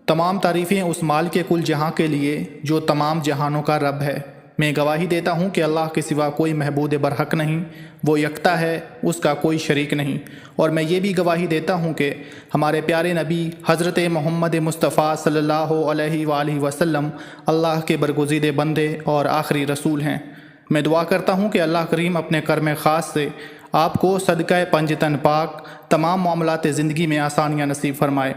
तमाम तारीफ़ें उस माल के कुल जहाँ के लिए जो तमाम जहानों का रब है। मैं गवाही देता हूँ कि अल्लाह के सिवा कोई महबूद बरहक नहीं, वो यकता है, उसका कोई शरीक नहीं। और मैं ये भी गवाही देता हूँ कि हमारे प्यारे नबी हज़रत मोहम्मद मुस्तफ़ा सल्लल्लाहु अलैहि वसल्लम अल्लाह के बरगुज़ीदे बंदे और आखिरी रसूल हैं। मैं दुआ करता हूँ कि अल्लाह करीम अपने कर्म ख़ास से आपको सदक़ा पंजतन पाक तमाम मामलात ज़िंदगी में आसानियाँ नसीब फरमाए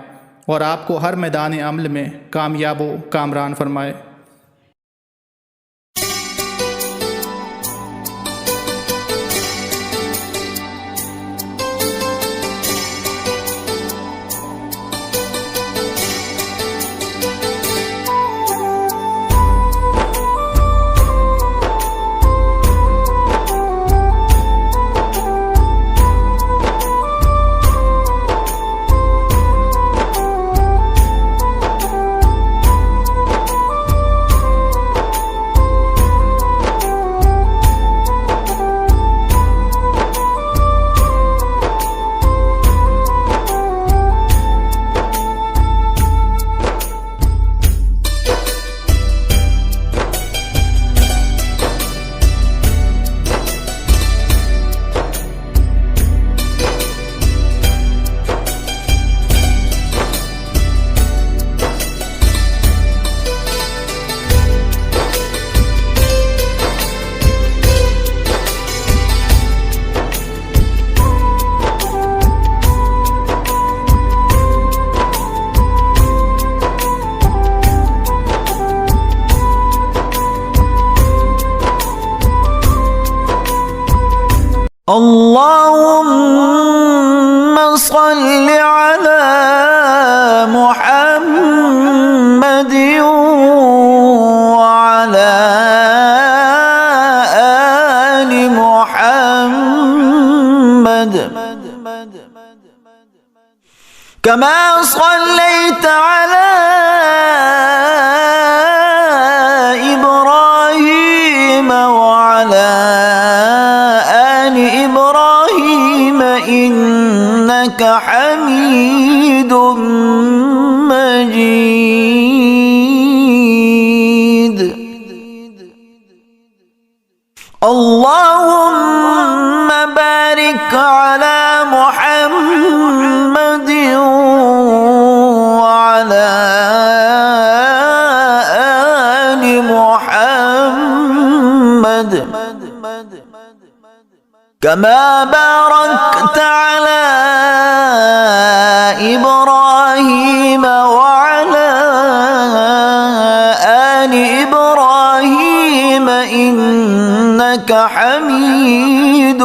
और आपको हर मैदान अमल में कामयाब व कामरान फरमाए। اللهم صل على محمد وعلى آل محمد كما صليت على إبراهيم وعلى إبراهيم إنك حميد مجيد اللهم بارك على محمد وعلى آل محمد كما باركت على إبراهيم وعلى آل إبراهيم إنك حميد